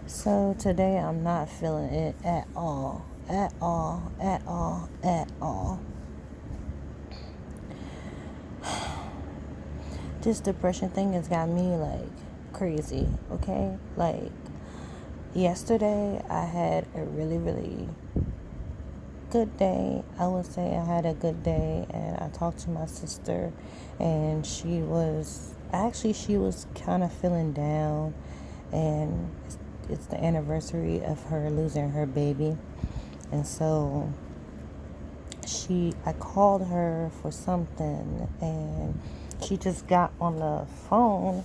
So today I'm not feeling it at all. At all. At all. At all. This depression thing has got me like crazy, okay? Like yesterday I had a really, really good day. I would say I had a good day, and I talked to my sister, and she was kind of feeling down, and it's the anniversary of her losing her baby. And so I called her for something, and she just got on the phone.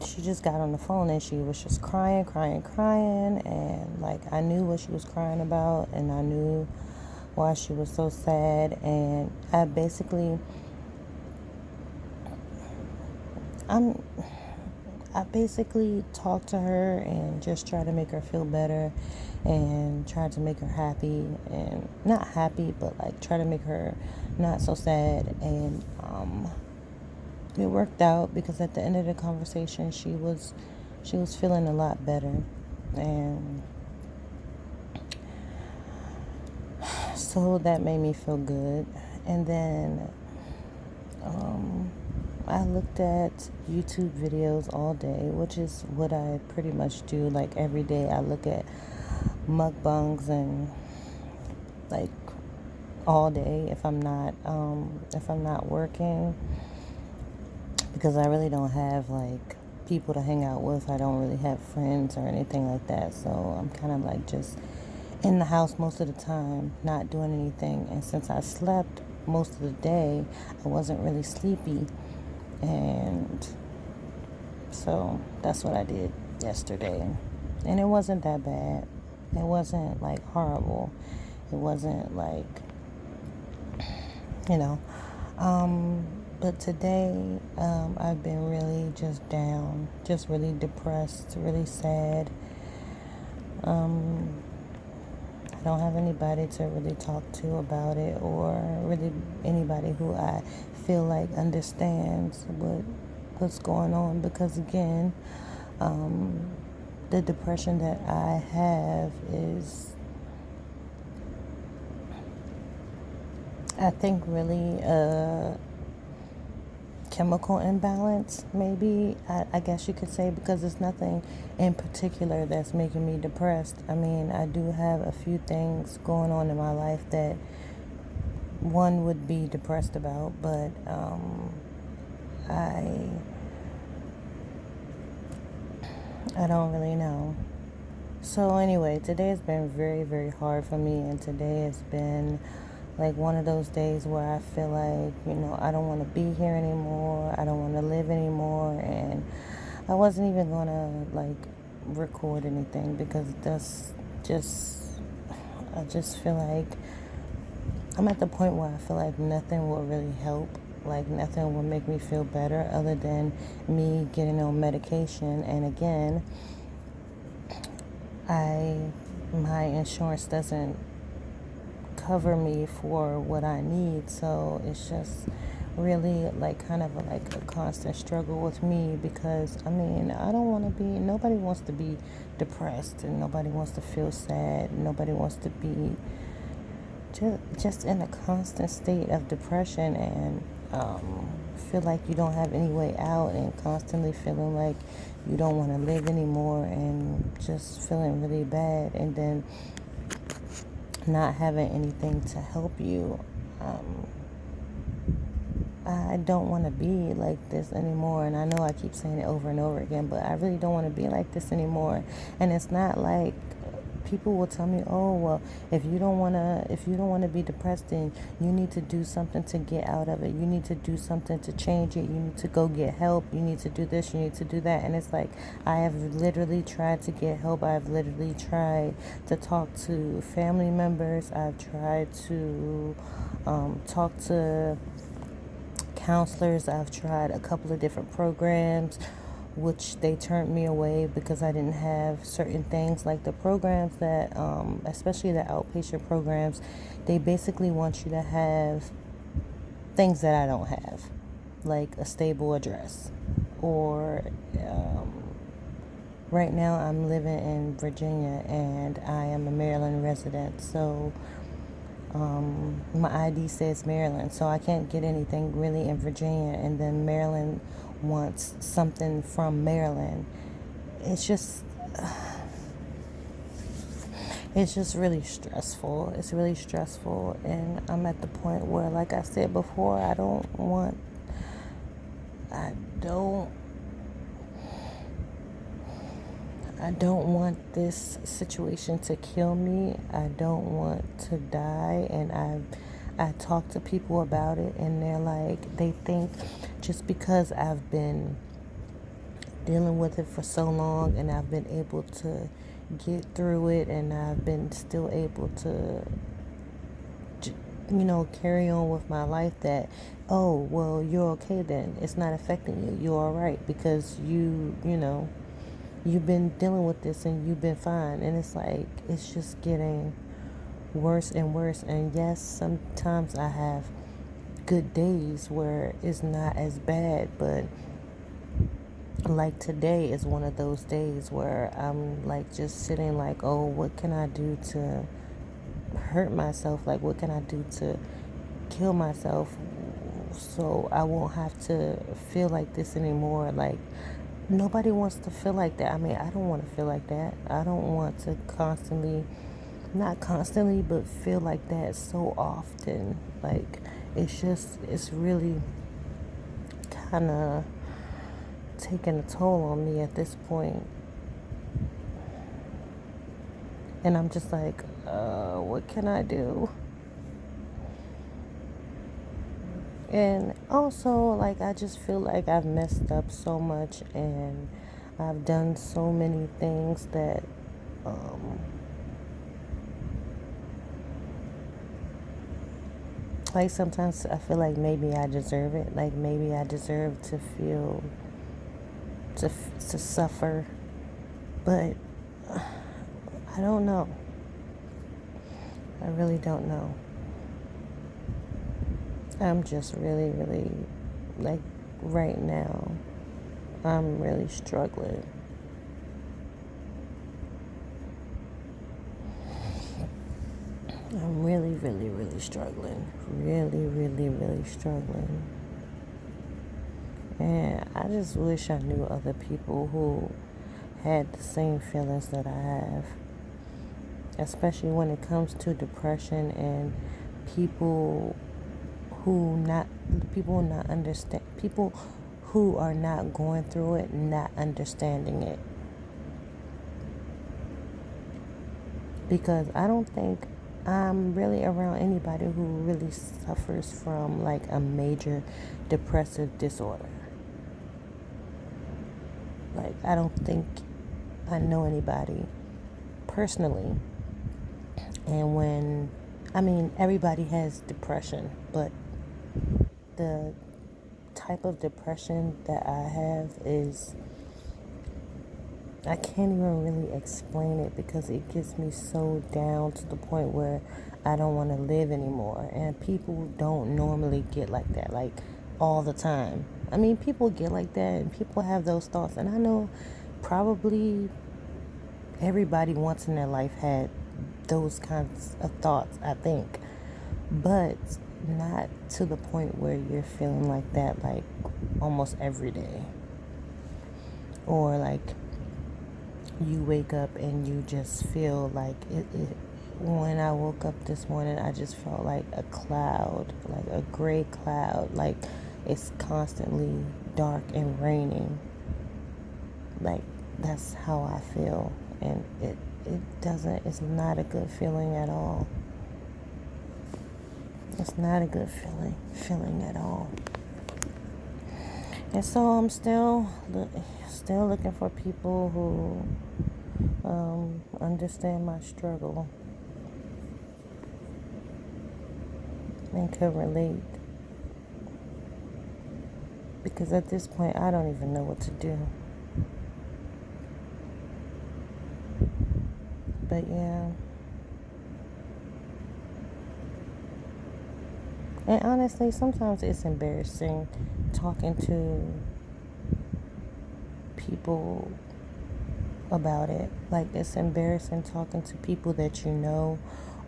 She just got on the phone and she was just crying, crying, crying. And like, I knew what she was crying about, and I knew why she was so sad. And I'm, I basically talked to her and just tried to make her feel better and tried to make her happy, and not happy, but like try to make her not so sad. And it worked out because at the end of the conversation, she was feeling a lot better. And so that made me feel good. And then I looked at YouTube videos all day, which is what I pretty much do. Like every day, I look at mukbangs and like all day if I'm not working, because I really don't have like people to hang out with. I don't really have friends or anything like that. So I'm kind of like just in the house most of the time, not doing anything. And since I slept most of the day, I wasn't really sleepy. And so that's what I did yesterday. And it wasn't that bad. It wasn't like horrible. It wasn't like, you know. But today, I've been really just down, just really depressed, really sad. I don't have anybody to really talk to about it, or really anybody who I feel like understands what's going on. Because again, the depression that I have is, I think, really chemical imbalance, maybe. I guess you could say, because it's nothing in particular that's making me depressed. I mean, I do have a few things going on in my life that one would be depressed about, but I I don't really know. So anyway, today has been very, very hard for me, and today has been like one of those days where I feel like, I don't want to be here anymore. I don't want to live anymore. And I wasn't even going to like record anything, because that's just, I just feel like I'm at the point where I feel like nothing will really help. Like nothing will make me feel better other than me getting on medication. And again, my insurance doesn't cover me for what I need, so it's just really like kind of like a constant struggle with me. Because I mean, I don't want to be, nobody wants to be depressed, and nobody wants to feel sad, nobody wants to be just in a constant state of depression, and feel like you don't have any way out, and constantly feeling like you don't want to live anymore, and just feeling really bad, and then not having anything to help you. Um, I don't want to be like this anymore. And I know I keep saying it over and over again, but I really don't want to be like this anymore. And it's not like people will tell me, "Oh, well, if you don't want to be depressed, then you need to do something to get out of it. You need to do something to change it. You need to go get help. You need to do this, you need to do that." And it's like, I have literally tried to get help. I've literally tried to talk to family members. I've tried to talk to counselors. I've tried a couple of different programs, which they turned me away because I didn't have certain things. Like the programs that, especially the outpatient programs, they basically want you to have things that I don't have, like a stable address, or Right now, I'm living in Virginia and I am a Maryland resident. So my ID says Maryland. So I can't get anything really in Virginia. And then Maryland wants something from Maryland. It's just. It's just really stressful. It's really stressful. And I'm at the point where, like I said before, I don't, I don't want this situation to kill me. I don't want to die. And I talk to people about it, and they're like, they think just because I've been dealing with it for so long and I've been able to get through it and I've been still able to, carry on with my life, that, oh, well, you're okay then. It's not affecting you. You're all right because you've been dealing with this and you've been fine. And it's like, it's just getting worse and worse. And yes, sometimes I have good days where it's not as bad, but like today is one of those days where I'm like just sitting like, oh, what can I do to hurt myself? Like, what can I do to kill myself so I won't have to feel like this anymore? Like, nobody wants to feel like that. I mean, I don't want to feel like that. I don't want to not constantly, but feel like that so often. Like, it's really kind of taking a toll on me at this point. And I'm just like, what can I do? And also, like, I just feel like I've messed up so much and I've done so many things that, like, sometimes I feel like maybe I deserve it. Like, maybe I deserve to feel, to suffer. But I don't know. I really don't know. I'm just really, really, like, right now, I'm really struggling. I'm really, really, really struggling. Really, really, really struggling. And I just wish I knew other people who had the same feelings that I have. Especially when it comes to depression and people people who are not going through it, not understanding it. Because I don't think I'm really around anybody who really suffers from like a major depressive disorder. Like, I don't think I know anybody personally. And everybody has depression, but the type of depression that I have is, I can't even really explain it because it gets me so down to the point where I don't want to live anymore. And people don't normally get like that, like, all the time. I mean, people get like that and people have those thoughts. And I know probably everybody once in their life had those kinds of thoughts, I think. But not to the point where you're feeling like that, like, almost every day. Or like, you wake up and you just feel like it. When I woke up this morning, I just felt like a cloud, like a gray cloud, like it's constantly dark and raining. Like, that's how I feel. And it's not a good feeling at all. It's not a good feeling at all. And so I'm still looking for people who understand my struggle and can relate. Because at this point, I don't even know what to do. But yeah. And honestly, sometimes it's embarrassing talking to people about it. Like, it's embarrassing talking to people that you know,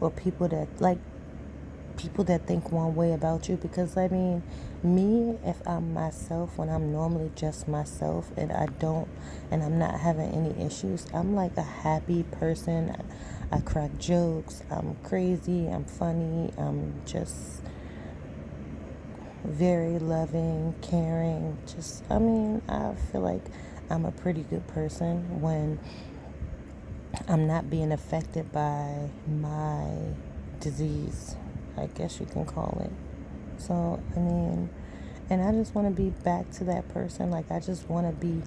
or people that, like, people that think one way about you. Because I mean, me, if I'm myself, when I'm normally just myself, and I'm not having any issues, I'm like a happy person. I crack jokes, I'm crazy, I'm funny, I'm just very loving, caring. Just, I mean, I feel like I'm a pretty good person when I'm not being affected by my disease, I guess you can call it. So, I mean, and I just want to be back to that person. Like, I just want to be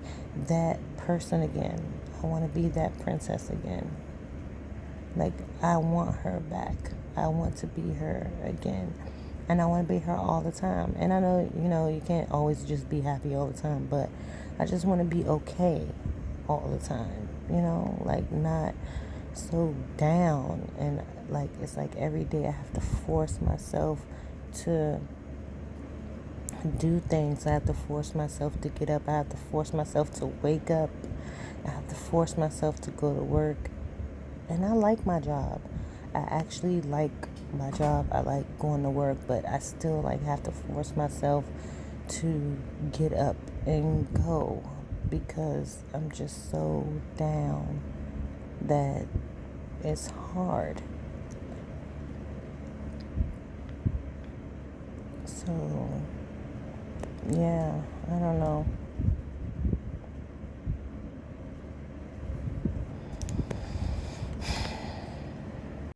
that person again. I want to be that princess again. Like, I want her back. I want to be her again. And I want to be her all the time. And I know, you can't always just be happy all the time, but I just want to be okay all the time. Like, not so down. And like, it's like every day I have to force myself to do things. I have to force myself to get up. I have to force myself to wake up. I have to force myself to go to work. And I like my job. I actually like my job. I like going to work, but I still like have to force myself to get up and go because I'm just so down that it's hard. So, yeah, I don't know.